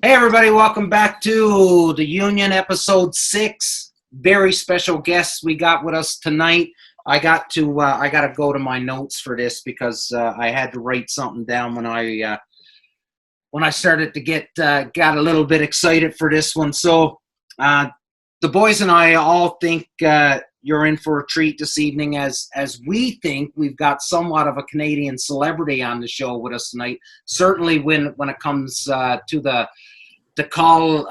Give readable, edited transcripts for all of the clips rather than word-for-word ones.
Hey everybody, welcome back to the Union episode 6. Very special guests we got with us tonight. I got to go to my notes for this because I had to write something down when I started to got a little bit excited for this one. So the boys and I all think you're in for a treat this evening, as we think we've got somewhat of a Canadian celebrity on the show with us tonight. Certainly when it comes to the call,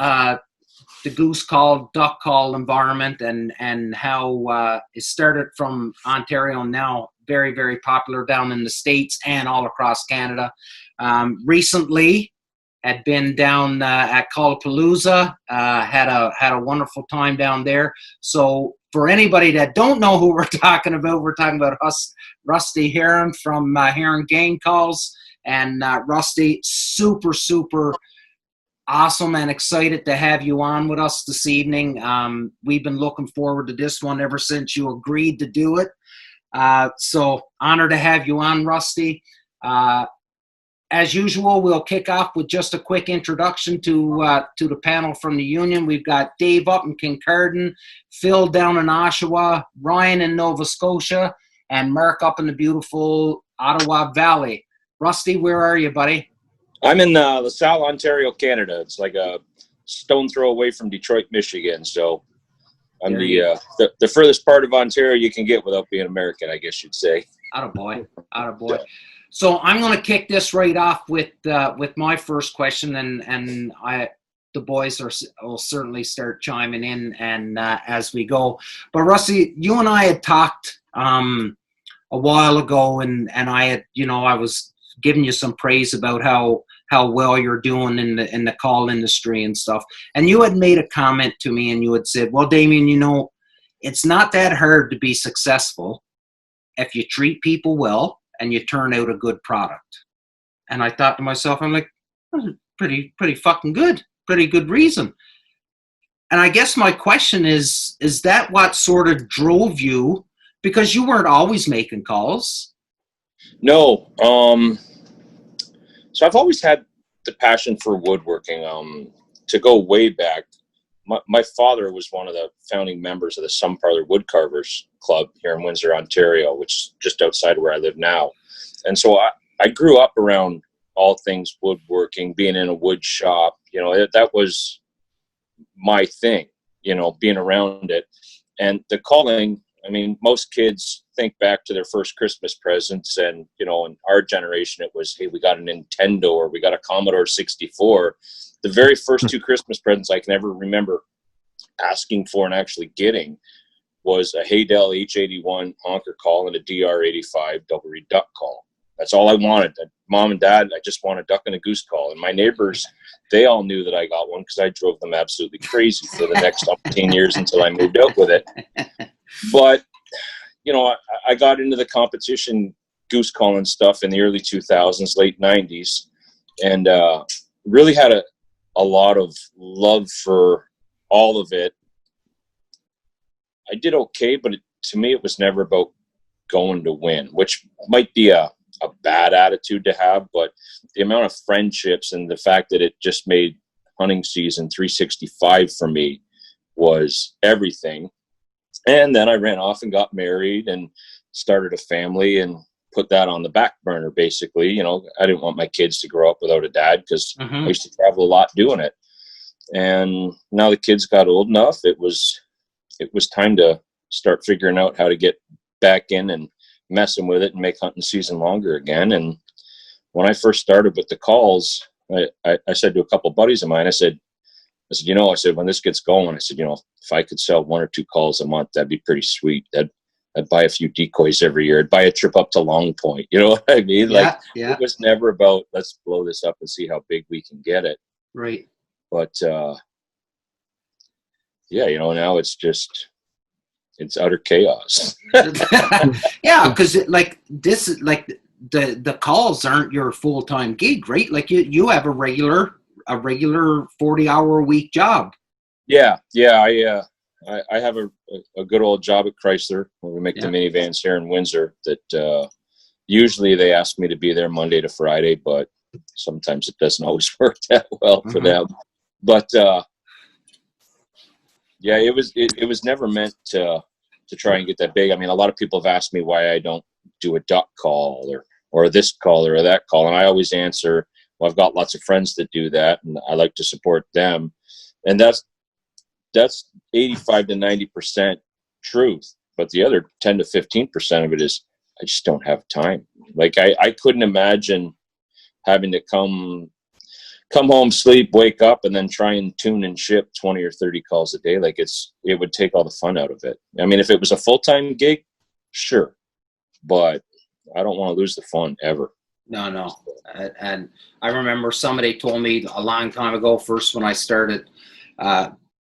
the goose call, duck call environment, and how it started from Ontario and now very, very popular down in the States and all across Canada. Recently had been down at Callapalooza, had a wonderful time down there. So for anybody that don't know who we're talking about Rusty Heron from Heron Game Calls. And Rusty, super awesome and excited to have you on with us this evening. We've been looking forward to this one ever since you agreed to do it. So honored to have you on, Rusty. As usual, we'll kick off with just a quick introduction to the panel from the Union. We've got Dave up in Kincardine, Phil down in Oshawa, Ryan in Nova Scotia, and Mark up in the beautiful Ottawa Valley. Rusty, where are you, buddy? I'm in LaSalle, Ontario, Canada. It's like a stone throw away from Detroit, Michigan. So I'm the furthest part of Ontario you can get without being American, I guess you'd say. Attaboy. So I'm going to kick this right off with my first question, and the boys will certainly start chiming in and as we go. But Rusty, you and I had talked a while ago, and I had, I was giving you some praise about how well you're doing in the call industry and stuff. And you had made a comment to me, and you had said, well, Damien, it's not that hard to be successful if you treat people well and you turn out a good product. And I thought to myself, I'm like, pretty fucking good. Pretty good reason. And I guess my question is that what sort of drove you? Because you weren't always making calls. No. So I've always had the passion for woodworking. To go way back, my father was one of the founding members of the Sun Parlor Woodcarvers Club here in Windsor, Ontario, which is just outside where I live now. And so I grew up around all things woodworking, being in a wood shop. That was my thing, being around it. And the calling, most kids think back to their first Christmas presents, and, in our generation, it was, hey, we got a Nintendo or we got a Commodore 64. The very first 2 Christmas presents I can ever remember asking for and actually getting was a Haydel H81 honker call and a DR85 double reed duck call. That's all I wanted. Mom and Dad, I just want a duck and a goose call. And my neighbors, they all knew that I got one because I drove them absolutely crazy for the next 15 years until I moved out with it. But, I got into the competition goose calling stuff in the early 2000s, late 90s, and really had a lot of love for all of it. I did okay, but to me, it was never about going to win, which might be a bad attitude to have, but the amount of friendships and the fact that it just made hunting season 365 for me was everything. And then I ran off and got married and started a family and put that on the back burner, basically. I didn't want my kids to grow up without a dad because I used to travel a lot doing it. And now the kids got old enough, it was time to start figuring out how to get back in and messing with it and make hunting season longer again. And when I first started with the calls, I said to a couple buddies of mine, I said, I said, you know, I said, when this gets going, I said, you know, if I could sell 1 or 2 calls a month, that'd be pretty sweet. I'd buy a few decoys every year. I'd buy a trip up to Long Point. You know what I mean? Yeah, Like, yeah. it was never about, let's blow this up and see how big we can get it. Right. But, yeah, you know, now it's utter chaos. Yeah, because like this, like the calls aren't your full-time gig, right? Like you have a regular 40-hour-a-week job. Yeah. I have a good old job at Chrysler where we make the minivans here in Windsor that usually they ask me to be there Monday to Friday, but sometimes it doesn't always work that well for them. But yeah, it was never meant to try and get that big. I mean, a lot of people have asked me why I don't do a duck call or this call or that call, and I always answer, well, I've got lots of friends that do that, and I like to support them, and that's 85 to 90% truth. But the other 10 to 15% of it is I just don't have time. Like I couldn't imagine having to come home, sleep, wake up, and then try and tune and ship 20 or 30 calls a day. Like it would take all the fun out of it. I mean, if it was a full-time gig, sure, but I don't want to lose the fun ever. No. And I remember somebody told me a long time ago, first when I started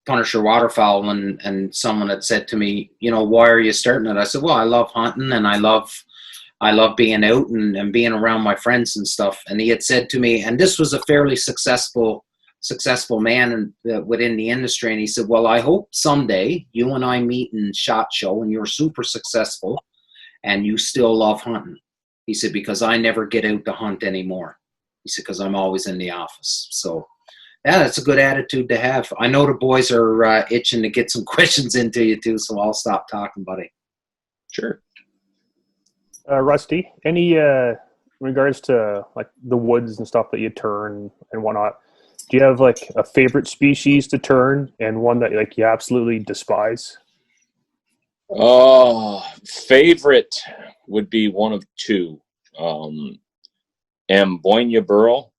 Punisher Waterfowl, and someone had said to me, you know, why are you starting it? I said, well, I love hunting and I love being out and being around my friends and stuff. And he had said to me, and this was a fairly successful man within the industry. And he said, well, I hope someday you and I meet in SHOT Show and you're super successful and you still love hunting. He said, because I never get out to hunt anymore. He said, because I'm always in the office. So yeah, that's a good attitude to have. I know the boys are itching to get some questions into you too, so I'll stop talking, buddy. Sure. Rusty, any regards to like the woods and stuff that you turn and whatnot, do you have like a favorite species to turn and one that like you absolutely despise? Oh, favorite would be one of two. Ambonia burl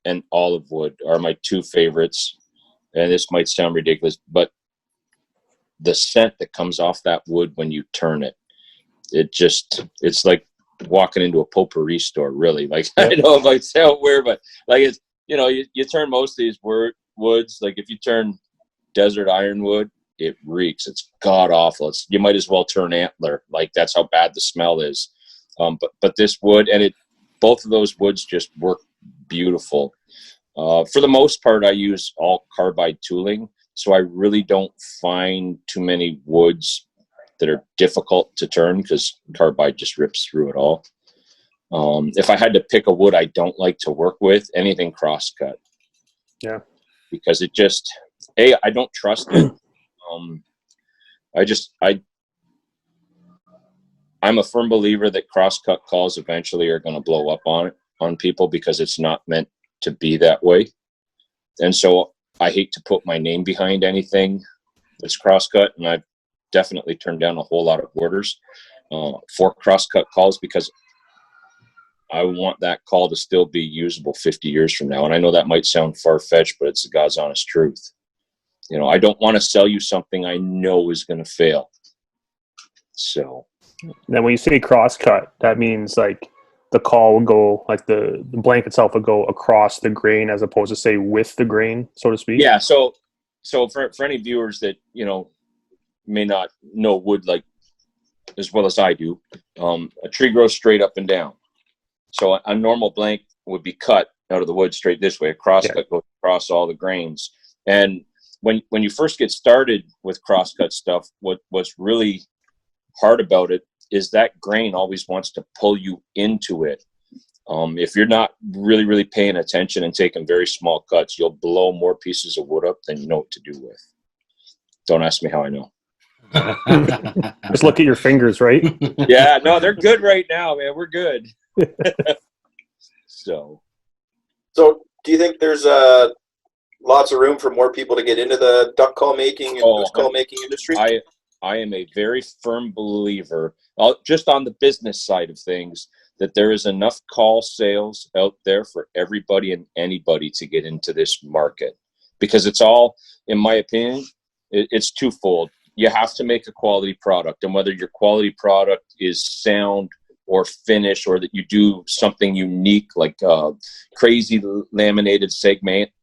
and olive wood are my two favorites. And this might sound ridiculous, but the scent that comes off that wood when you turn it, it's like walking into a potpourri store, really. Like, I know it might sound weird, but like, it's, you know, you turn most of these woods, like if you turn desert ironwood, it reeks. It's god awful. You might as well turn antler. Like, that's how bad the smell is. But this wood, and both of those woods just work beautiful. For the most part, I use all carbide tooling, so I really don't find too many woods that are difficult to turn because carbide just rips through it all. If I had to pick a wood I don't like to work with, anything crosscut. Yeah. Because it just, I don't trust it. I'm a firm believer that crosscut calls eventually are going to blow up on people because it's not meant to be that way. And so I hate to put my name behind anything that's crosscut, and I've definitely turned down a whole lot of orders for crosscut calls because I want that call to still be usable 50 years from now. And I know that might sound far-fetched, but it's the God's honest truth. You know, I don't want to sell you something I know is going to fail. So then when you say crosscut, that means like the call will go, like the blank itself will go across the grain as opposed to say with the grain, so to speak. Yeah. So for any viewers that, you know, may not know wood like as well as I do, a tree grows straight up and down. So a normal blank would be cut out of the wood straight this way. A crosscut goes across all the grains. And when you first get started with crosscut stuff, what's really hard about it is that grain always wants to pull you into it. If you're not really, really paying attention and taking very small cuts, you'll blow more pieces of wood up than you know what to do with. Don't ask me how I know. Just look at your fingers, right? Yeah, no, they're good right now, man. We're good. So do you think there's lots of room for more people to get into the duck call making and goose call making industry? I am a very firm believer, just on the business side of things, that there is enough call sales out there for everybody and anybody to get into this market. because it's all, in my opinion, it's twofold. You have to make a quality product, and whether your quality product is sound or finish, or that you do something unique like crazy laminated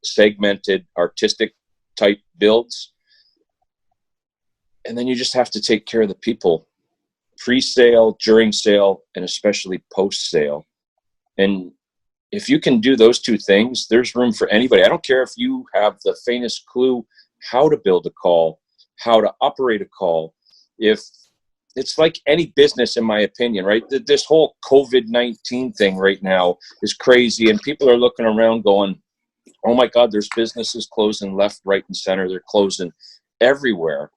segmented artistic type builds. And then you just have to take care of the people pre-sale, during sale, and especially post-sale. And if you can do those two things, there's room for anybody. I don't care if you have the faintest clue how to build a call, how to operate a call. If it's like any business, in my opinion, right? This whole COVID-19 thing right now is crazy, and people are looking around going, oh my God, there's businesses closing left, right, and center. They're closing everywhere.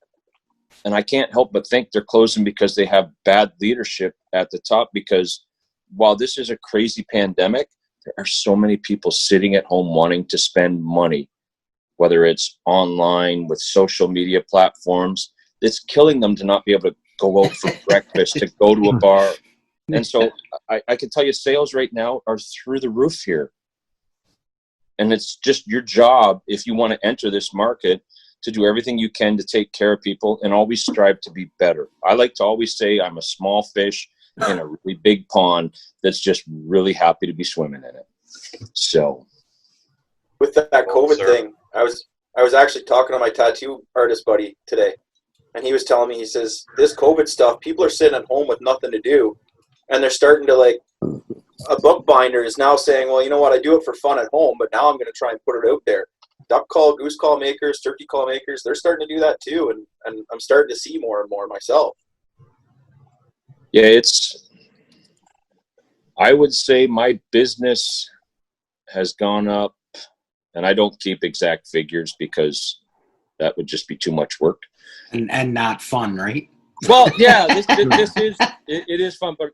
And I can't help but think they're closing because they have bad leadership at the top, because while this is a crazy pandemic, there are so many people sitting at home wanting to spend money, whether it's online with social media platforms. It's killing them to not be able to go out for breakfast, to go to a bar. And so I can tell you sales right now are through the roof here. And it's just your job, if you want to enter this market, to do everything you can to take care of people and always strive to be better. I like to always say I'm a small fish in a really big pond that's just really happy to be swimming in it. So with that COVID thing, I was actually talking to my tattoo artist buddy today, and he was telling me, he says, this COVID stuff, people are sitting at home with nothing to do, and they're starting to, like, a bookbinder is now saying, well, you know what, I do it for fun at home, but now I'm going to try and put it out there. Duck call, goose call makers, turkey call makers, they're starting to do that too, and I'm starting to see more and more myself. Yeah, I would say my business has gone up, and I don't keep exact figures because that would just be too much work. And not fun, right? Well, yeah, it is fun, but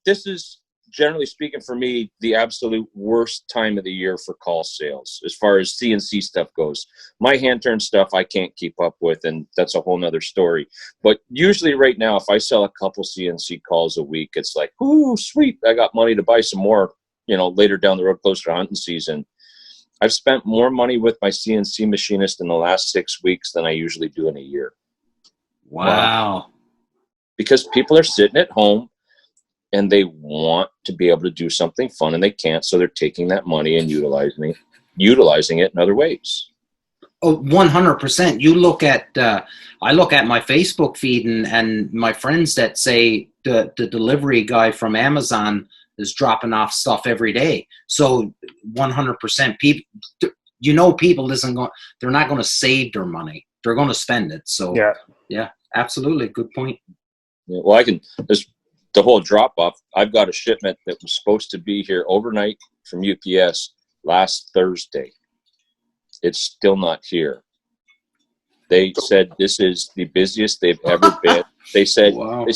this is, generally speaking, for me, the absolute worst time of the year for call sales as far as CNC stuff goes. My hand turn stuff I can't keep up with, and that's a whole nother story. But usually right now, if I sell a couple CNC calls a week, it's like, ooh, sweet, I got money to buy some more, later down the road, closer to hunting season. I've spent more money with my CNC machinist in the last 6 weeks than I usually do in a year. Wow. Because people are sitting at home and they want to be able to do something fun, and they can't, so they're taking that money and utilizing it in other ways. Oh, 100%. You look at, I look at my Facebook feed and my friends that say the delivery guy from Amazon is dropping off stuff every day. So 100% people, they're not going to save their money. They're going to spend it. So yeah, absolutely. Good point. Yeah, well, the whole drop off, I've got a shipment that was supposed to be here overnight from UPS last Thursday. It's still not here. They said this is the busiest they've ever been. They said, wow.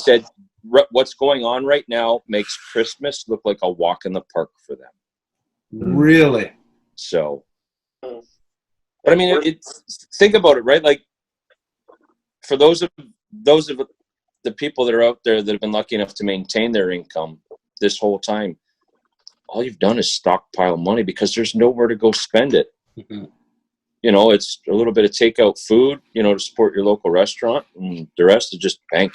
What's going on right now makes Christmas look like a walk in the park for them. Really? So, but I mean, think about it, right? Like, for those of the people that are out there that have been lucky enough to maintain their income this whole time, all you've done is stockpile money because there's nowhere to go spend it. Mm-hmm. It's a little bit of takeout food, to support your local restaurant, and the rest is just bank,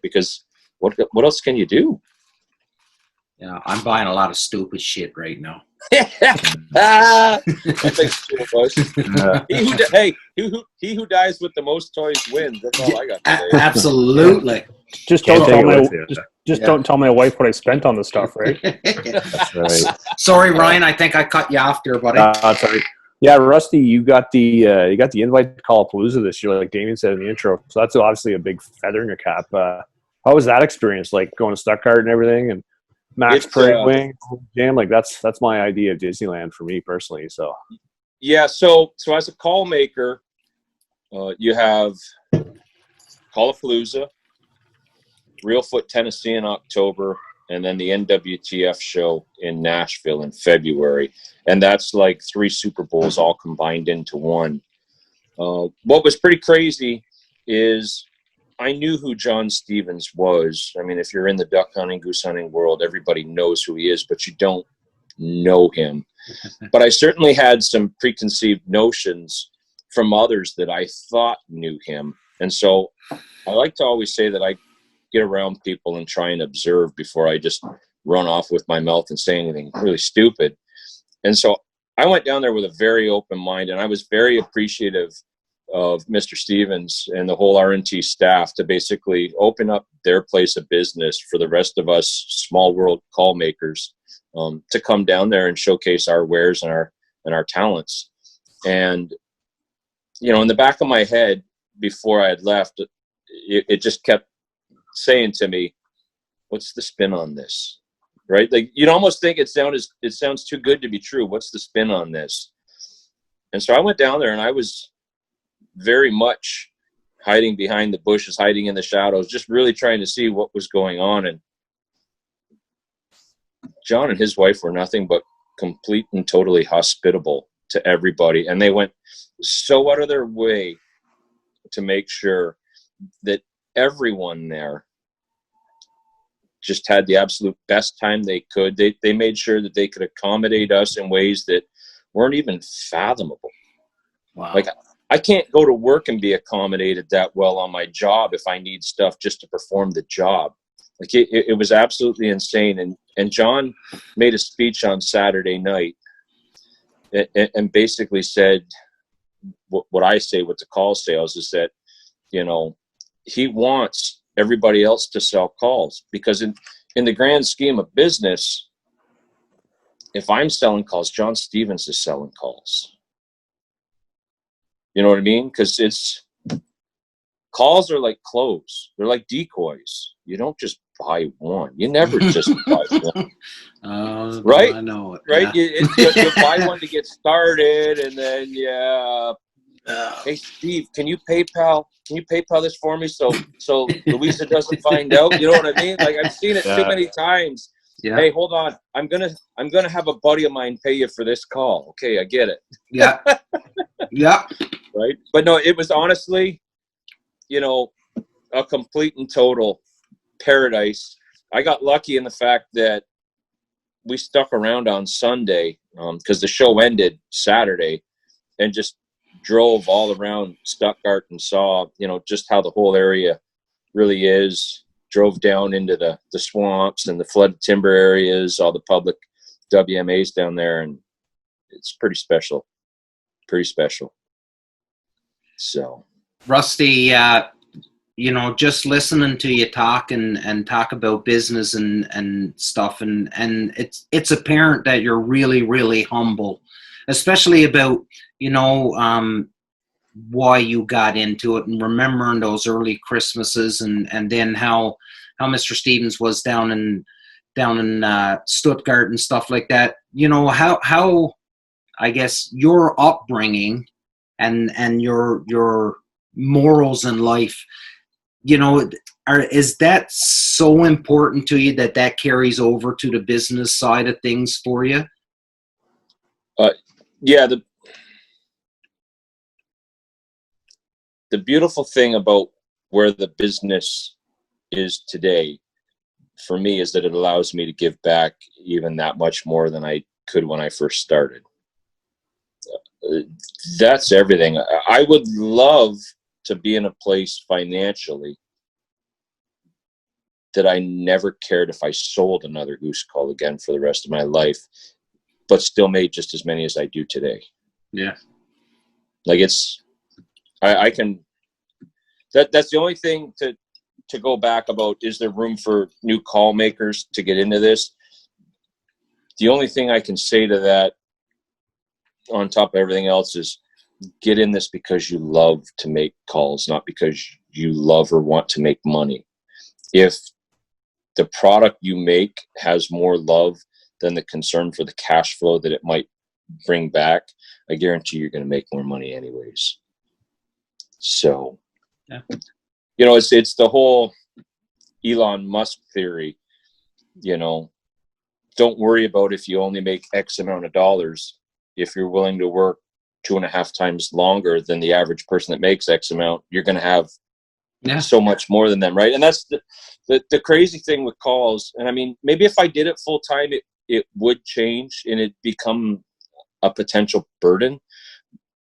because what else can you do? Yeah, I'm buying a lot of stupid shit right now. I think two of us. He who dies with the most toys wins. That's all I got to say. Absolutely. Just don't tell my wife what I spent on the stuff, right? That's right. Sorry, Ryan. I think I cut you off there, buddy. That's right. Yeah, Rusty, you got the invite to Callapalooza this year, like Damien said in the intro. So that's obviously a big feather in your cap. How was that experience? Like going to Stuttgart and everything, and Max Parade Wing Jam? Like that's my idea of Disneyland for me personally. So yeah, so as a call maker, you have Callapalooza, Reelfoot, Tennessee in October, and then the NWTF show in Nashville in February. And that's like 3 Super Bowls all combined into one. What was pretty crazy is I knew who John Stevens was. I mean, if you're in the duck hunting, goose hunting world, everybody knows who he is, but you don't know him. But I certainly had some preconceived notions from others that I thought knew him. And so I like to always say that I get around people and try and observe before I just run off with my mouth and say anything really stupid. And so I went down there with a very open mind, and I was very appreciative of Mr. Stevens and the whole R&T staff to basically open up their place of business for the rest of us small world call makers to come down there and showcase our wares and our talents. And, you know, in the back of my head before I had left, it just kept saying to me, what's the spin on this? Right? Like, you'd almost think it sounds too good to be true. What's the spin on this? And so I went down there, and I was very much hiding behind the bushes, hiding in the shadows, just really trying to see what was going on. And John and his wife were nothing but complete and totally hospitable to everybody. And they went so out of their way to make sure that everyone there just had the absolute best time they could. They made sure that they could accommodate us in ways that weren't even fathomable. Wow. Like, I can't go to work and be accommodated that well on my job if I need stuff just to perform the job. Like, it was absolutely insane. And John made a speech on Saturday night and basically said what I say with the call sales is that, you know, he wants everybody else to sell calls, because in the grand scheme of business, if I'm selling calls, John Stevens is selling calls. You know what I mean? Because calls are like clothes. They're like decoys. You don't just buy one. You never just buy one. Right? I know it. Right? Yeah. You buy one to get started, and then hey Steve, can you PayPal this for me so Louisa doesn't find out? You know what I mean? Like, I've seen it too many times. Yeah. Hey, hold on. I'm gonna have a buddy of mine pay you for this call. Okay, I get it. Yeah. Yeah. Right? But no, it was honestly, you know, a complete and total paradise. I got lucky in the fact that we stuck around on Sunday because the show ended Saturday, and just drove all around Stuttgart and saw, you know, just how the whole area really is. Drove down into the swamps and the flooded timber areas, all the public WMAs down there, and it's pretty special. Pretty special. So, Rusty, you know, just listening to you talk and talk about business and stuff, and it's apparent that you're really, really humble, especially about, you know, why you got into it, and remembering those early Christmases, and then how Mr. Stevens was down in Stuttgart and stuff like that. You know, how I guess your upbringing and your morals in life, you know, is that so important to you that carries over to the business side of things for you? Yeah, the beautiful thing about where the business is today for me is that it allows me to give back even that much more than I could when I first started. That's everything. I would love to be in a place financially that I never cared if I sold another goose call again for the rest of my life, but still made just as many as I do today. Yeah. Like, I can, that's the only thing to go back about, is there room for new call makers to get into this? The only thing I can say to that, on top of everything else, is get in this because you love to make calls, not because you love or want to make money. If the product you make has more love than the concern for the cash flow that it might bring back, I guarantee you're going to make more money anyways. So, yeah. You know, it's the whole Elon Musk theory, you know, don't worry about if you only make X amount of dollars. If you're willing to work 2.5 times longer than the average person that makes X amount, you're going to have so much more than them, right? And that's the crazy thing with calls. And I mean, maybe if I did it full time, it would change and it become a potential burden.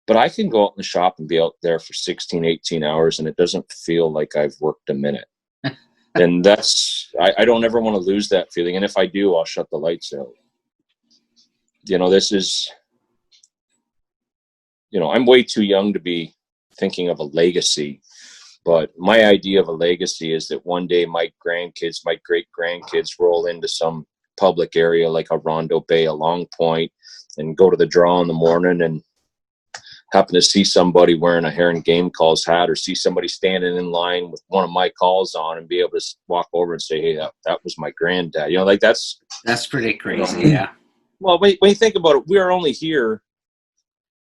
But I can go out in the shop and be out there for 16, 18 hours, and it doesn't feel like I've worked a minute. And I don't ever want to lose that feeling. And if I do, I'll shut the lights out. This is, I'm way too young to be thinking of a legacy. But my idea of a legacy is that one day my grandkids, my great-grandkids roll into some public area like a Rondo Bay, a Long Point, and go to the draw in the morning and happen to see somebody wearing a Heron Game Calls hat, or see somebody standing in line with one of my calls on, and be able to walk over and say, hey, that was my granddad. That's pretty crazy. Yeah. Well, when you think about it, we are only here,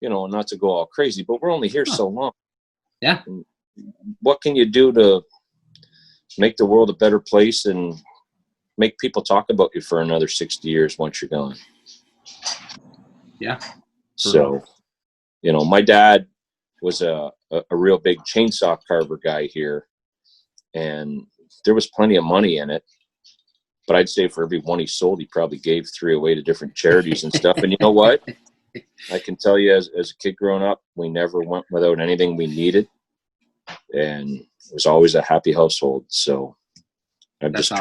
not to go all crazy, but we're only here so long. Yeah. And what can you do to make the world a better place and make people talk about you for another 60 years once you're gone? Yeah. So, my dad was a real big chainsaw carver guy here, and there was plenty of money in it. But I'd say for every one he sold, he probably gave 3 away to different charities and stuff. And you know what? I can tell you, as a kid growing up, we never went without anything we needed, and it was always a happy household. So I've just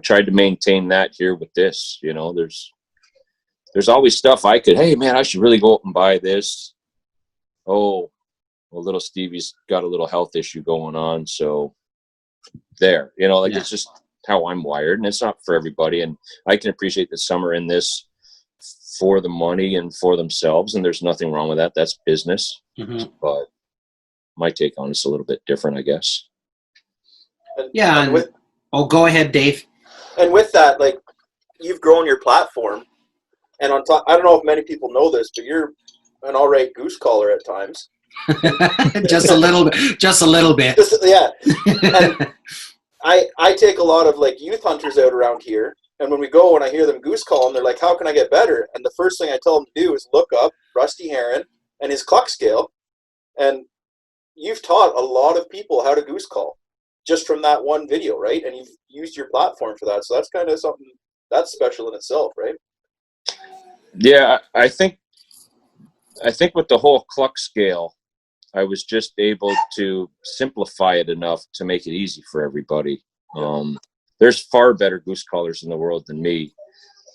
tried to maintain that here with this. There's always stuff hey man, I should really go out and buy this. Oh, well, little Stevie's got a little health issue going on, so there. It's just how I'm wired, and it's not for everybody. And I can appreciate that some are in this for the money and for themselves, and there's nothing wrong with that. That's business. Mm-hmm. But my take on it's a little bit different, I guess. Yeah. Go ahead, Dave. And with that, you've grown your platform, and on top, I don't know if many people know this, but you're an all right goose caller at times. Just a little bit. Yeah. And I take a lot of youth hunters out around here, and when we go and I hear them goose call, and they're like, how can I get better? And the first thing I tell them to do is look up Rusty Heron and his cluck scale. And you've taught a lot of people how to goose call just from that one video, right? And you've used your platform for that. So that's kind of something that's special in itself, right? Yeah, I think with the whole cluck scale, I was just able to simplify it enough to make it easy for everybody. There's far better goose callers in the world than me.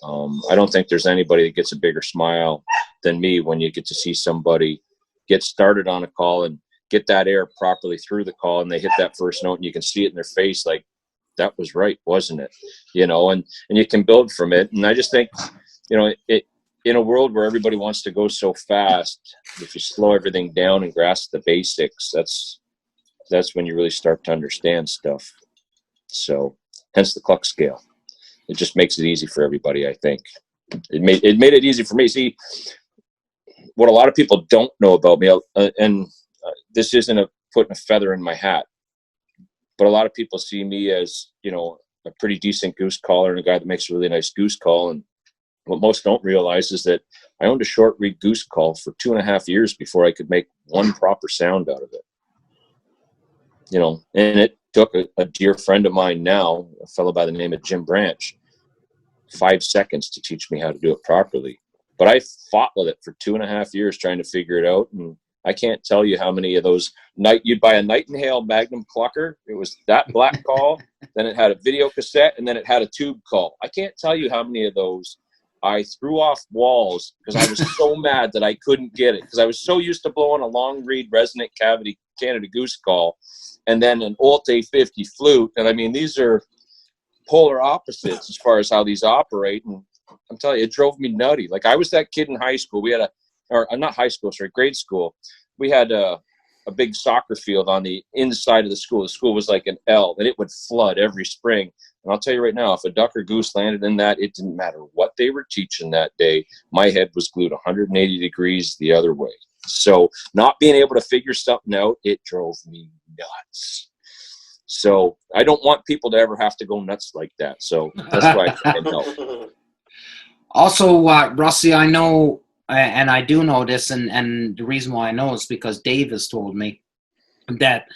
I don't think there's anybody that gets a bigger smile than me when you get to see somebody get started on a call and get that air properly through the call, and they hit that first note, and you can see it in their face, like, that was right, wasn't it? And you can build from it. And I just think, in a world where everybody wants to go so fast, if you slow everything down and grasp the basics, that's when you really start to understand stuff. So hence the cluck scale. It just makes it easy for everybody, I think. It made it easy for me. See, what a lot of people don't know about me, and this isn't putting a feather in my hat, but a lot of people see me as, a pretty decent goose caller and a guy that makes a really nice goose call. And what most don't realize is that I owned a short reed goose call for 2.5 years before I could make one proper sound out of it. And it took a dear friend of mine now, a fellow by the name of Jim Branch, 5 seconds to teach me how to do it properly. But I fought with it for 2.5 years trying to figure it out. And I can't tell you how many of those you'd buy a Nightingale Magnum clucker. It was that black call, then it had a video cassette, and then it had a tube call. I can't tell you how many of those I threw off walls because I was so mad that I couldn't get it, because I was so used to blowing a long reed resonant cavity Canada goose call and then an Alt A50 flute. And I mean, these are polar opposites as far as how these operate. And I'm telling you, it drove me nutty. Like, I was that kid in high school. We had grade school. We had a big soccer field on the inside of the school. The school was like an L, and it would flood every spring. And I'll tell you right now, if a duck or goose landed in that, it didn't matter what they were teaching that day. My head was glued 180 degrees the other way. So not being able to figure something out, it drove me nuts. So I don't want people to ever have to go nuts like that. So that's why I try and help. Also, Rusty, I know, and I do know this, and the reason why I know is because Dave has told me that,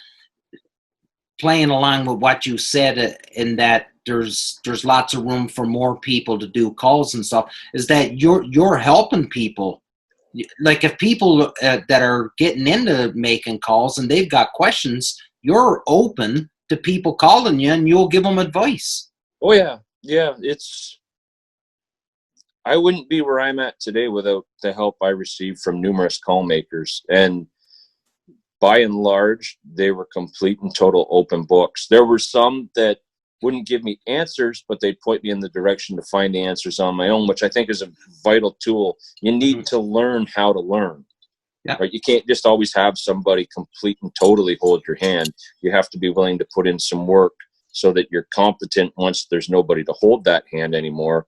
playing along with what you said, in that there's lots of room for more people to do calls and stuff, is that you're helping people like if people that are getting into making calls and they've got questions, you're open to people calling you and you'll give them advice. Oh yeah. Yeah. I wouldn't be where I'm at today without the help I received from numerous call makers. And by and large, they were complete and total open books. There were some that wouldn't give me answers, but they'd point me in the direction to find the answers on my own, which I think is a vital tool. You need to learn how to learn. Yeah. Right? You can't just always have somebody complete and totally hold your hand. You have to be willing to put in some work so that you're competent once there's nobody to hold that hand anymore.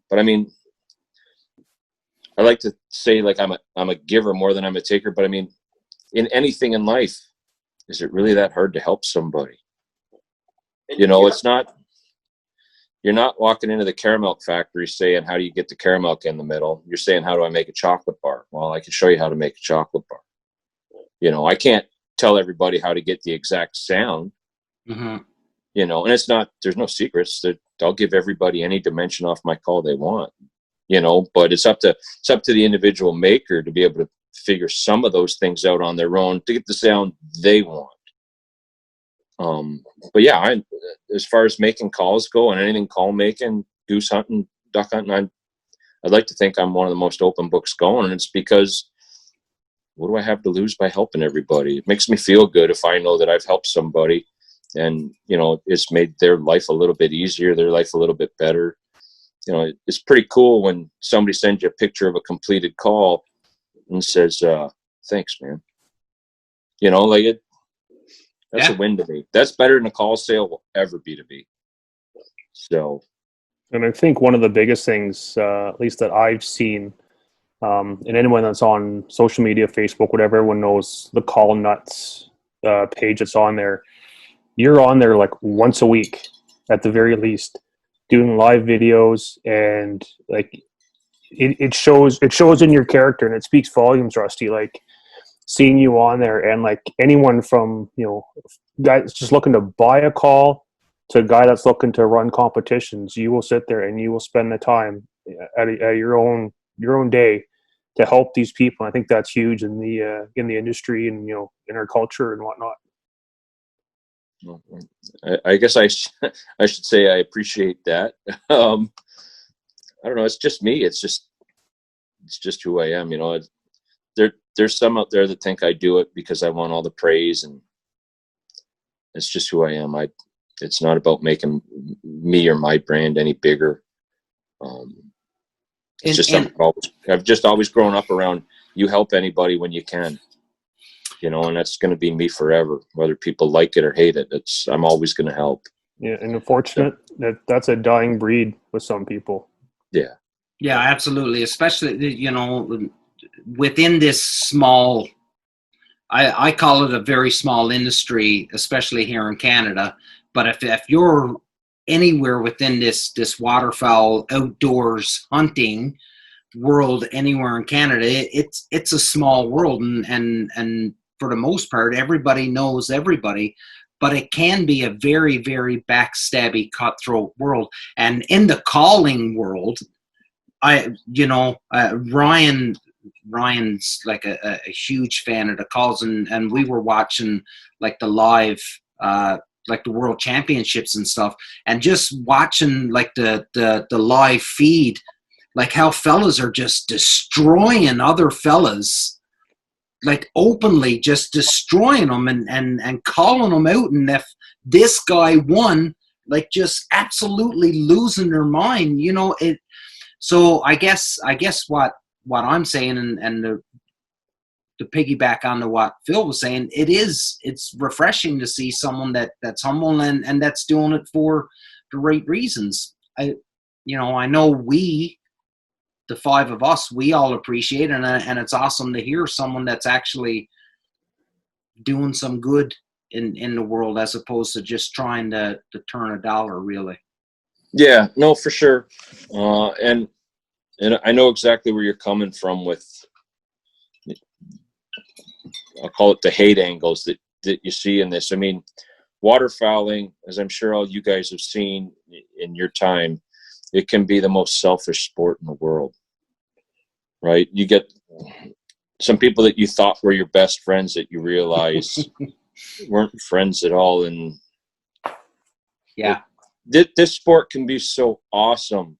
But I mean, I like to say like I'm a giver more than I'm a taker, but I mean, in anything in life, is it really that hard to help somebody? You know, it's not, you're not walking into the caramel factory saying, how do you get the caramel in the middle? You're saying, how do I make a chocolate bar? Well, I can show you how to make a chocolate bar. You know, I can't tell everybody how to get the exact sound, you know, and it's not, there's no secrets that I'll give everybody any dimension off my call they want, you know, but it's up to the individual maker to be able to figure some of those things out on their own to get the sound they want. But yeah, as far as making calls go and anything call making, goose hunting, duck hunting, I'd like to think I'm one of the most open books going, and it's because what do I have to lose by helping everybody? It makes me feel good if I know that I've helped somebody and, you know, it's made their life a little bit easier, their life a little bit better. You know, it's pretty cool when somebody sends you a picture of a completed call and says, thanks, man. You know, like that's a win to me. That's better than a call sale will ever be to me. So, and I think one of the biggest things, at least that I've seen, and anyone that's on social media, Facebook, whatever, everyone knows the Call Nuts page that's on there. You're on there like once a week at the very least, doing live videos, and like it shows in your character, and it speaks volumes, Rusty. Like seeing you on there, and like anyone from, you know, guy that's just looking to buy a call to a guy that's looking to run competitions, you will sit there and you will spend the time at your own day to help these people. I think that's huge in the industry and, you know, in our culture and whatnot. I guess I should say I appreciate that. I don't know. It's just me. It's just who I am. You know, there's some out there that think I do it because I want all the praise, and it's just who I am. It's not about making me or my brand any bigger. It's just something I've just always grown up around. You help anybody when you can. You know, and that's going to be me forever, whether people like it or hate it. I'm always going to help. Yeah, and unfortunate that's a dying breed with some people. Yeah. Yeah, absolutely. Especially, you know, within this small, I call it a very small industry, especially here in Canada. But if you're anywhere within this waterfowl outdoors hunting world anywhere in Canada, it's a small world, and for the most part, everybody knows everybody, but it can be a very, very backstabby, cutthroat world. And in the calling world, Ryan's like a huge fan of the calls, and we were watching like the live, like the world championships and stuff, and just watching like the live feed, like how fellas are just destroying other fellas, like openly just destroying them and calling them out. And if this guy won, like just absolutely losing their mind, you know, it. So I guess what I'm saying, and to piggyback on to what Phil was saying, it's refreshing to see someone that's humble and that's doing it for the right reasons. I know the five of us, we all appreciate it, and it's awesome to hear someone that's actually doing some good in the world as opposed to just trying to turn a dollar, really. Yeah, no, for sure. And I know exactly where you're coming from with, I'll call it the hate angles that you see in this. I mean, waterfowling, as I'm sure all you guys have seen in your time, it can be the most selfish sport in the world. right? You get some people that you thought were your best friends that you realize weren't friends at all. And Yeah. This sport can be so awesome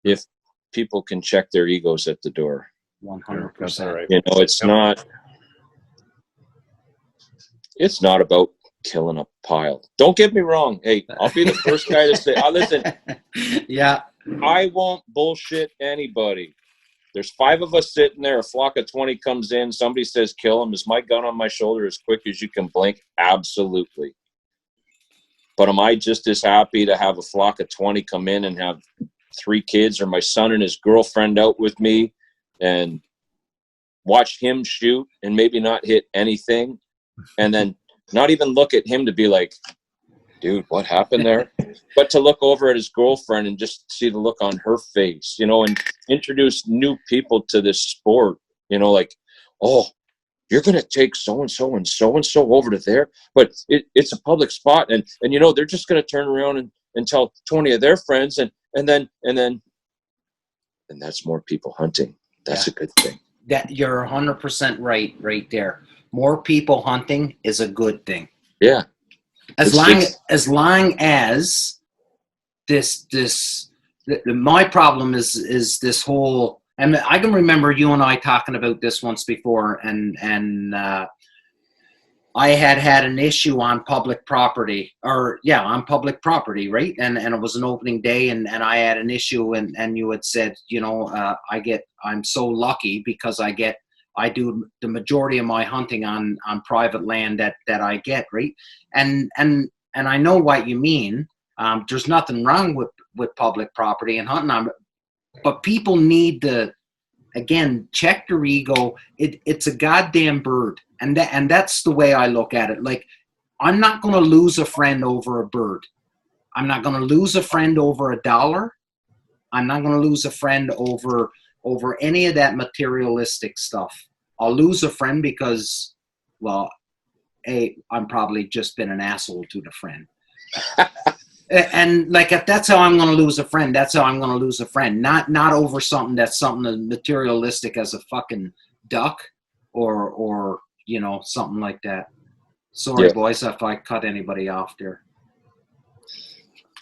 if people can check their egos at the door. 100%. Right. You know, it's not about killing a pile. Don't get me wrong. Hey, I'll be the first guy to say, listen, Yeah. I won't bullshit anybody. There's 5 of us sitting there. A flock of 20 comes in. Somebody says, kill him. Is my gun on my shoulder as quick as you can blink? Absolutely. But am I just as happy to have a flock of 20 come in and have 3 kids or my son and his girlfriend out with me and watch him shoot and maybe not hit anything and then not even look at him to be like, dude, what happened there? But to look over at his girlfriend and just see the look on her face, you know, and introduce new people to this sport, you know, like, oh, you're going to take so-and-so and so-and-so over to there, but it's a public spot. And you know, they're just going to turn around and tell 20 of their friends and that's more people hunting. That's a good thing. That you're 100% right there. More people hunting is a good thing. Yeah. As long as my problem is this whole, and I can remember you and I talking about this once before, and I had an issue on public property, on public property, right? And it was an opening day, and I had an issue, and you had said, you know, I'm so lucky because I do the majority of my hunting on private land that I get, right? And I know what you mean. There's nothing wrong with public property and hunting on, but people need to, again, check their ego. It's a goddamn bird, and that's the way I look at it. Like, I'm not going to lose a friend over a bird. I'm not going to lose a friend over $1. I'm not going to lose a friend over any of that materialistic stuff. I'll lose a friend because, well, I'm probably just been an asshole to the friend. And like, if that's how I'm going to lose a friend, that's how I'm going to lose a friend. Not over something that's something as materialistic as a fucking duck or you know, something like that. Sorry, boys, if I cut anybody off there.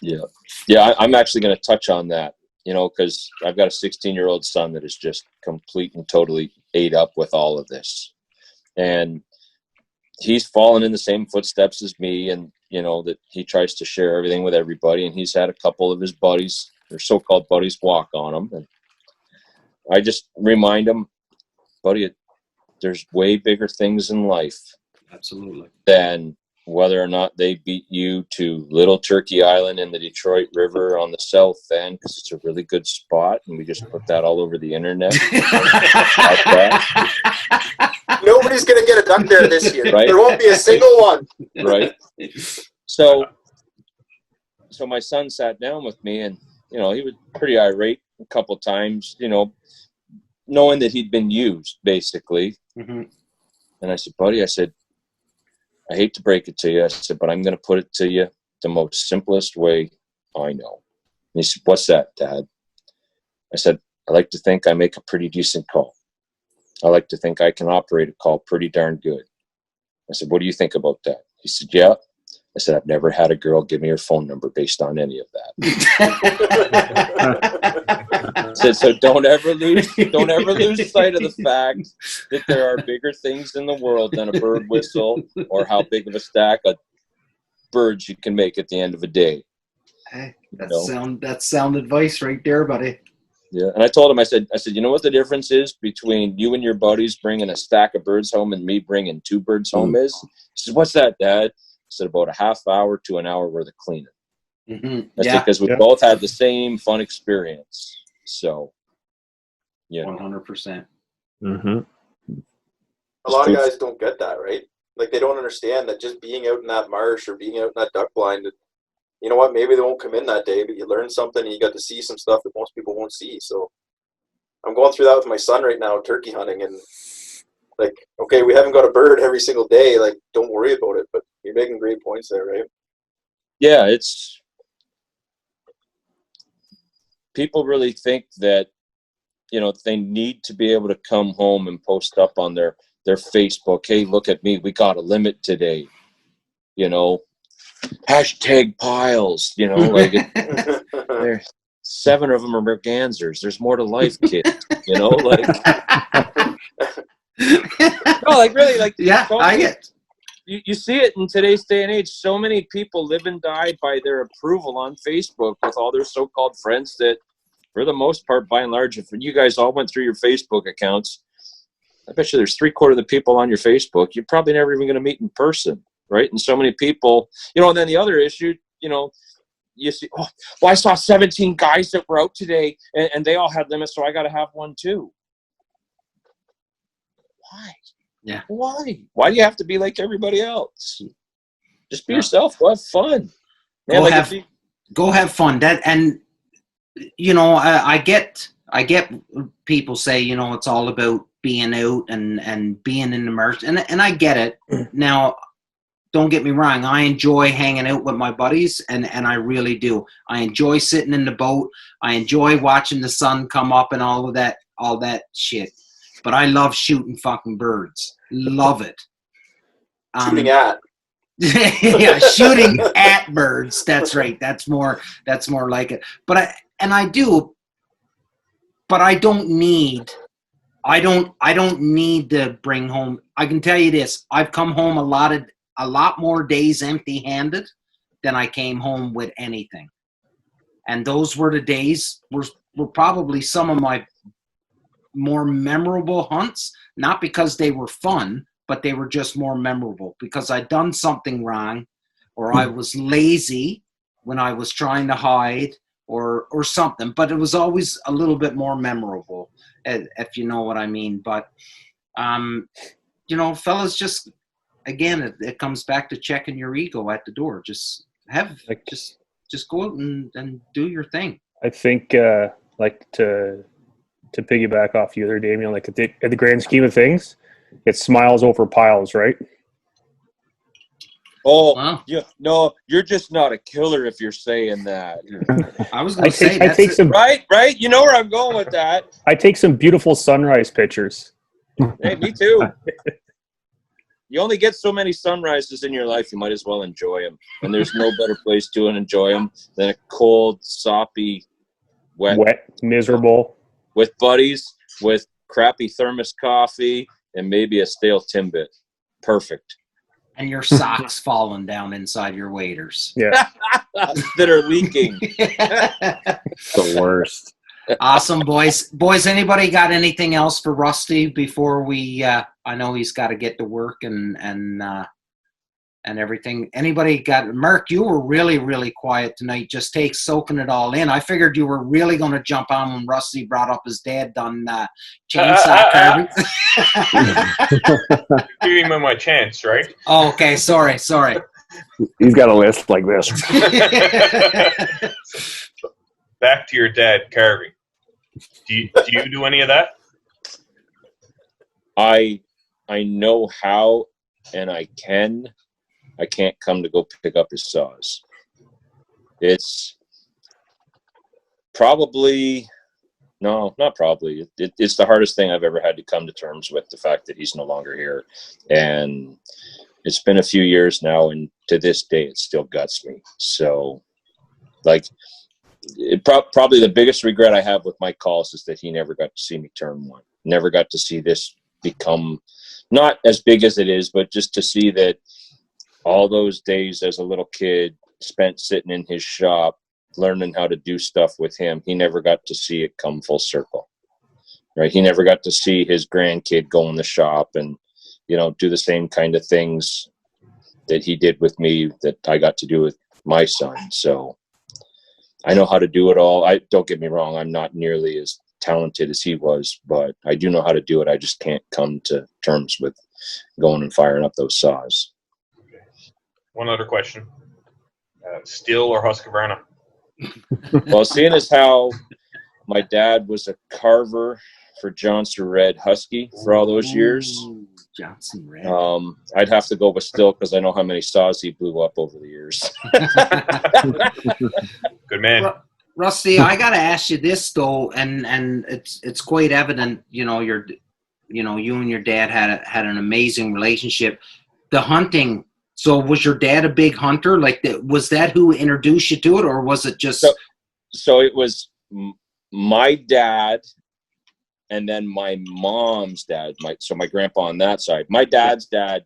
Yeah, I'm actually going to touch on that, you know, because I've got a 16-year-old son that is just complete and totally ate up with all of this. And he's fallen in the same footsteps as me, and you know that he tries to share everything with everybody, and he's had a couple of his buddies, or so-called buddies, walk on him, and I just remind him, buddy, there's way bigger things in life, absolutely, than whether or not they beat you to Little Turkey Island in the Detroit River on the south end, because it's a really good spot, and we just put that all over the internet. Nobody's going to get a duck there this year. Right? There won't be a single one. Right? So my son sat down with me, and, you know, he was pretty irate a couple times, you know, knowing that he'd been used, basically. Mm-hmm. And I said, buddy, I said, I hate to break it to you. I said, but I'm going to put it to you the most simplest way I know. And he said, what's that, Dad? I said, I like to think I make a pretty decent call. I like to think I can operate a call pretty darn good. I said, what do you think about that? He said, yeah. I said, I've never had a girl give me her phone number based on any of that. I said, so don't ever lose sight of the fact that there are bigger things in the world than a bird whistle or how big of a stack of birds you can make at the end of a day. Hey, that's sound advice right there, buddy. Yeah, and I told him, I said, you know what the difference is between you and your buddies bringing a stack of birds home and me bringing 2 birds home is? He said, what's that, Dad? I said, about a half hour to an hour worth of cleaning. Mm-hmm. That's because we both had the same fun experience. So, yeah. 100%. Mm-hmm. A lot of guys don't get that, right? Like, they don't understand that just being out in that marsh or being out in that duck blind, you know what, maybe they won't come in that day, but you learn something and you got to see some stuff that most people won't see. So I'm going through that with my son right now, turkey hunting, and like, okay, we haven't got a bird every single day, like, don't worry about it, but you're making great points there, right? Yeah, it's people really think that they need to be able to come home and post up on their Facebook, hey, look at me, we got a limit today, hashtag piles, like there's 7 of them are mergansers. There's more to life, kid. Like no, like really, like yeah, I get. You see it in today's day and age. So many people live and die by their approval on Facebook with all their so-called friends that, for the most part, by and large, if you guys all went through your Facebook accounts, I bet you there's 3/4 of the people on your Facebook you're probably never even going to meet in person, right? And so many people, and then the other issue, you see, oh, well, I saw 17 guys that were out today, and they all had limits, so I got to have one too. Why? Yeah. Why? Why do you have to be like everybody else? Just be yourself. Go have fun. Man, go have fun. That, and I get people say, it's all about being out and being in the merch, and I get it. Now, don't get me wrong. I enjoy hanging out with my buddies, and I really do. I enjoy sitting in the boat. I enjoy watching the sun come up and all that shit. But I love shooting fucking birds. Love it. Shooting at. Yeah, shooting at birds. That's right. That's more like it. But I do. But I don't need to bring home. I can tell you this. I've come home a lot more days empty-handed than I came home with anything. And those were the days were probably some of my more memorable hunts, not because they were fun, but they were just more memorable because I'd done something wrong, or I was lazy when I was trying to hide, or something. But it was always a little bit more memorable, if you know what I mean. But fellas, just again, it comes back to checking your ego at the door. Just just go out and do your thing. I think like to piggyback off you there, Damien, like at the grand scheme of things, it's smiles over piles, right? Oh, wow. Yeah, no, you're just not a killer if you're saying that. I was going to say that's it. Some right. You know where I'm going with that. I take some beautiful sunrise pictures. Hey, me too. You only get so many sunrises in your life. You might as well enjoy them. And there's no better place to enjoy them than a cold, soppy, wet, miserable, with buddies, with crappy thermos coffee, and maybe a stale Timbit. Perfect. And your socks falling down inside your waders. Yeah. That are leaking. The worst. Awesome, boys. Boys, anybody got anything else for Rusty before we I know he's got to get to work and everything. Anybody got Mark, you were really, really quiet tonight, just soaking it all in. I figured you were really going to jump on when Rusty brought up his dad done chainsaw carving. Giving me my chance, right? Oh, okay, sorry. He's got a list like this. Back to your dad carving. Do you do any of that? I know how, and I can't come to go pick up his saws. It's probably, no, not probably. It's the hardest thing I've ever had to come to terms with, the fact that he's no longer here. And it's been a few years now, and to this day, it still guts me. So, like, probably the biggest regret I have with my calls is that he never got to see me turn one. Never got to see this become not as big as it is, but just to see that all those days as a little kid spent sitting in his shop learning how to do stuff with him, he never got to see it come full circle. Right? He never got to see his grandkid go in the shop and, do the same kind of things that he did with me that I got to do with my son. So I know how to do it all. Don't get me wrong, I'm not nearly as talented as he was, but I do know how to do it. I just can't come to terms with going and firing up those saws. Okay. One other question. Steel or Husqvarna? Well, seeing as how my dad was a carver for Johnson Red Husky for all those years, Johnson Red. I'd have to go with Still because I know how many saws he blew up over the years. Good man. Rusty, I gotta ask you this though, and it's quite evident, you know, you and your dad had an amazing relationship. The hunting. So was your dad a big hunter? Like, was that who introduced you to it, or was it just? So it was my dad, and then my mom's dad. My grandpa on that side. My dad's dad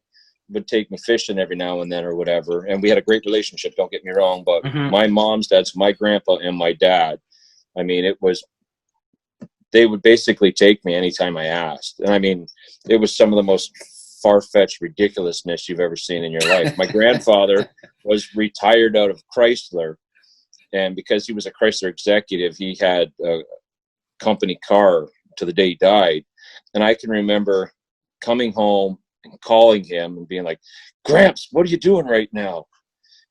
would take me fishing every now and then or whatever, and we had a great relationship. Don't get me wrong, but my mom's dad's my grandpa and my dad. I mean, they would basically take me anytime I asked, and I mean, it was some of the most far-fetched ridiculousness you've ever seen in your life. My grandfather was retired out of Chrysler, and because he was a Chrysler executive, he had a company car to the day he died. And I can remember coming home and calling him and being like, "Gramps, what are you doing right now?"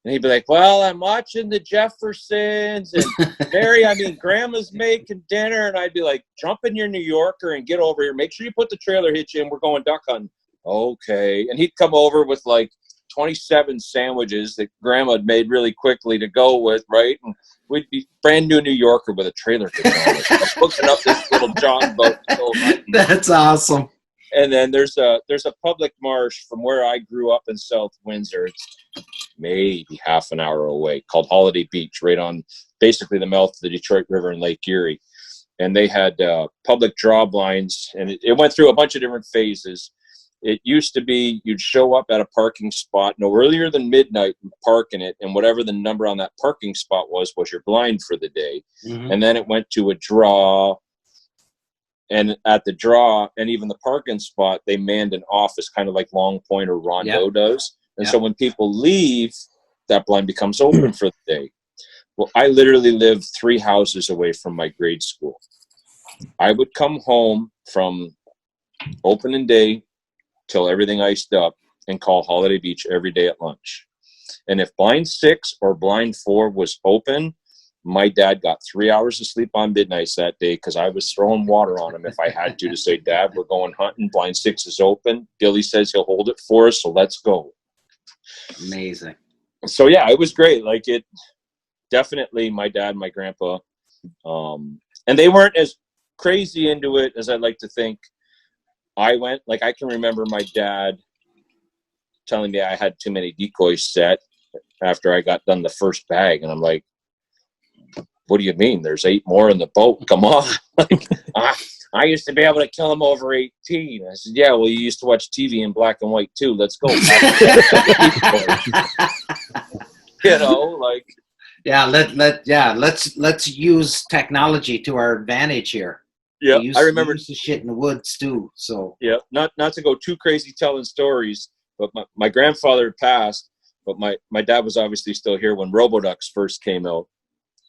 And he'd be like, "Well, I'm watching the Jeffersons, and Grandma's making dinner." And I'd be like, "Jump in your New Yorker and get over here. Make sure you put the trailer hitch in. We're going duck hunting." Okay. And he'd come over with like 27 sandwiches that Grandma had made really quickly to go with, right? And we'd be brand new New Yorker with a trailer hitch on it. Hooking up this little John boat. That's awesome. And then there's a public marsh from where I grew up in South Windsor. It's maybe half an hour away, called Holiday Beach, right on basically the mouth of the Detroit River in Lake Erie. And they had public draw blinds, and it went through a bunch of different phases. It used to be you'd show up at a parking spot no earlier than midnight and park in it, and whatever the number on that parking spot was your blind for the day. And then it went to a draw, and at the draw and even the parking spot, they manned an office, kind of like Long Point or Rondeau does. And so when people leave, that blind becomes open for the day. Well, I literally lived 3 houses away from my grade school. I would come home from opening day till everything iced up and call Holiday Beach every day at lunch. And if blind 6 or blind 4 was open, my dad got 3 hours of sleep on midnights that day because I was throwing water on him if I had to say, "Dad, we're going hunting. Blind 6 is open. Billy says he'll hold it for us, so let's go." Amazing. So yeah, it was great. Like, it definitely, my dad, my grandpa, and they weren't as crazy into it as I'd like to think. I can remember my dad telling me I had too many decoys set after I got done the first bag. And I'm like, "What do you mean? There's 8 more in the boat. Come on." Like, I used to be able to kill them over 18. I said, "Yeah, well, you used to watch TV in black and white too. Let's go." You know, like, let's use technology to our advantage here. yeah, I remember we used to shit in the woods too. So yeah, not to go too crazy telling stories, but my grandfather passed, but my dad was obviously still here when Roboducks first came out.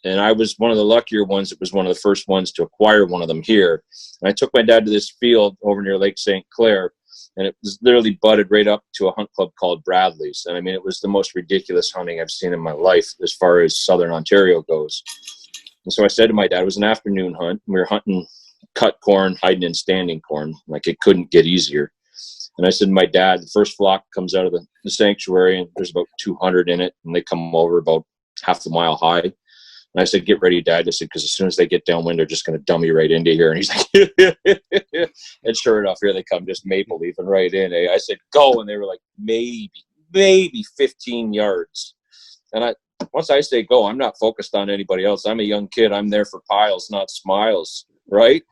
And I was one of the luckier ones. It was one of the first ones to acquire one of them here. And I took my dad to this field over near Lake St. Clair, and it was literally butted right up to a hunt club called Bradley's. And I mean, it was the most ridiculous hunting I've seen in my life as far as Southern Ontario goes. And so I said to my dad, it was an afternoon hunt. We were hunting cut corn, hiding in standing corn. Like, it couldn't get easier. And I said to my dad, the first flock comes out of the sanctuary, and there's about 200 in it, and they come over about half a mile high. And I said, "Get ready, Dad." I said, "Because as soon as they get downwind, they're just going to dummy right into here." And he's like, and sure enough, here they come, just maple leafing right in. I said, "Go." And they were like, maybe 15 yards. And once I say go, I'm not focused on anybody else. I'm a young kid. I'm there for piles, not smiles, right?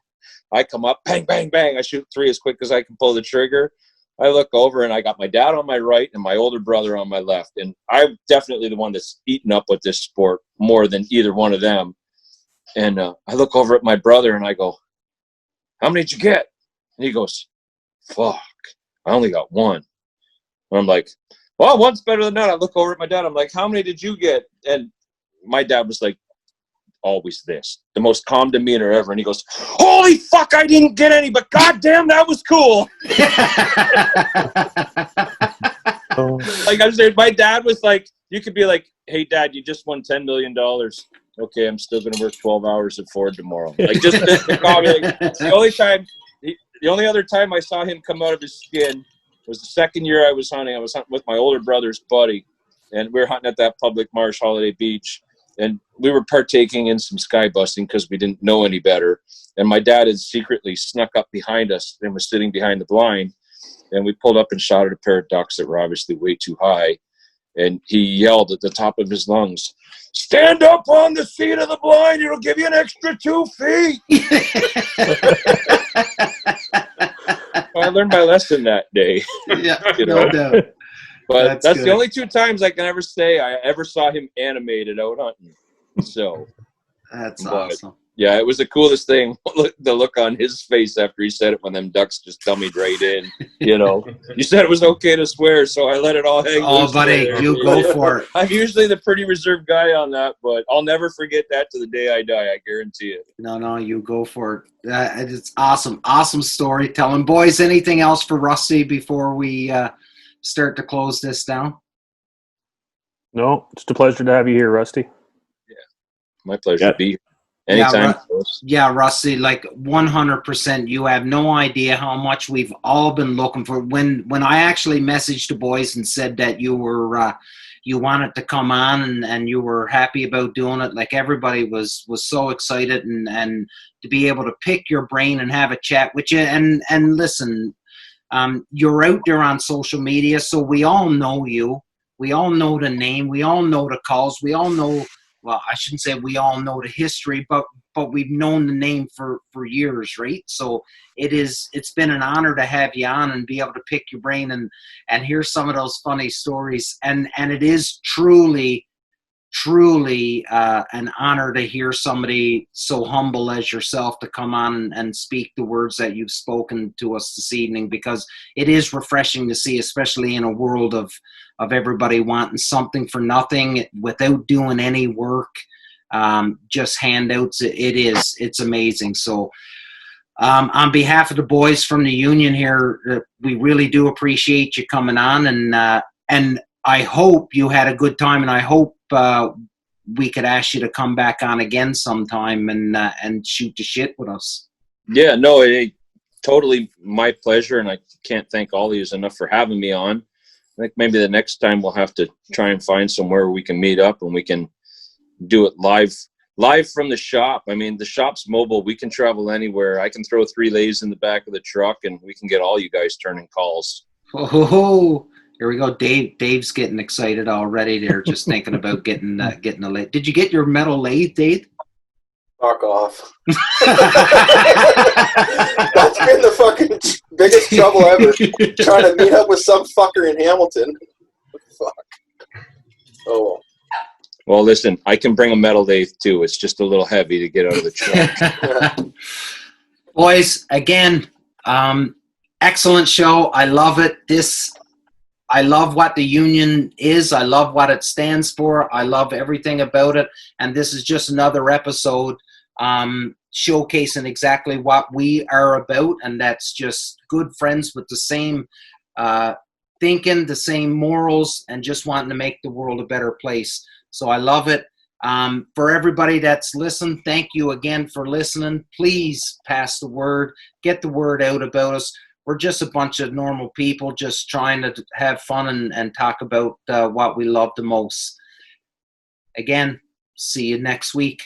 I come up, bang, bang, bang. I shoot 3 as quick as I can pull the trigger. I look over, and I got my dad on my right and my older brother on my left. And I'm definitely the one that's eaten up with this sport more than either one of them. And I look over at my brother, and I go, "How many did you get?" And he goes, "Fuck, I only got 1. And I'm like, "Well, one's better than that." I look over at my dad. I'm like, "How many did you get?" And my dad was like, always the most calm demeanor ever. And he goes, "Holy fuck, I didn't get any, but goddamn, that was cool." Like I said, my dad was like, you could be like, "Hey, Dad, you just won $10 million. Okay, I'm still going to work 12 hours at Ford tomorrow." Like, just the only other time I saw him come out of his skin was the second year I was hunting. I was hunting with my older brother's buddy, and we were hunting at that public marsh, Holiday Beach. and we were partaking in some sky busting because we didn't know any better. And my dad had secretly snuck up behind us and was sitting behind the blind. And we pulled up and shot at a pair of ducks that were obviously way too high. And he yelled at the top of his lungs, "Stand up on the seat of the blind. It'll give you an extra 2 feet." Well, I learned my lesson that day. Yeah, You no know? doubt. But that's good. the only 2 times I can ever say I ever saw him animated out hunting. So, That's but- awesome. yeah, it was the coolest thing. The look on his face after he said it when them ducks just dummied right in. You know, you said it was okay to swear, so I let it all hang Oh, loose buddy, there. you go for it. I'm usually the pretty reserved guy on that, but I'll never forget that to the day I die. I guarantee it. No, you go for it. It's awesome. Awesome storytelling. Boys, anything else for Rusty before we start to close this down? No, it's a pleasure to have you here, Rusty. My pleasure Yeah. to be here. Anytime. Yeah, Rusty, like 100%. You have no idea how much we've all been looking for. When I actually messaged the boys and said that you were you wanted to come on and you were happy about doing it, like everybody was so excited and to be able to pick your brain and have a chat with you. And listen, you're out there on social media, so we all know you. We all know the name. We all know the calls. We all know. Well, I shouldn't say we all know the history, but we've known the name for years, right? So it's been an honor to have you on and be able to pick your brain and hear some of those funny stories. And it is truly an honor to hear somebody so humble as yourself to come on and speak the words that you've spoken to us this evening, because it is refreshing to see, especially in a world of everybody wanting something for nothing without doing any work, just handouts. It's amazing. So on behalf of the boys from the union here, we really do appreciate you coming on, and I hope you had a good time, and I hope we could ask you to come back on again sometime and shoot the shit with us. Yeah, no, totally my pleasure, and I can't thank all of you enough for having me on. I think maybe the next time we'll have to try and find somewhere we can meet up and we can do it live from the shop. I mean, the shop's mobile. We can travel anywhere. I can throw 3 lays in the back of the truck and we can get all you guys turning calls. Oh, here we go. Dave's getting excited already. They're just thinking about getting a lathe. Did you get your metal lathe, Dave? Fuck off. That's been the fucking biggest trouble ever. Trying to meet up with some fucker in Hamilton. Fuck. Oh. Well, listen, I can bring a metal lathe too. It's just a little heavy to get out of the truck. Boys, again, excellent show. I love it. I love what the union is. I love what it stands for. I love everything about it. And this is just another episode showcasing exactly what we are about. And that's just good friends with the same thinking, the same morals, and just wanting to make the world a better place. So I love it. For everybody that's listened, thank you again for listening. Please pass the word. Get the word out about us. We're just a bunch of normal people just trying to have fun and talk about what we love the most. Again, see you next week.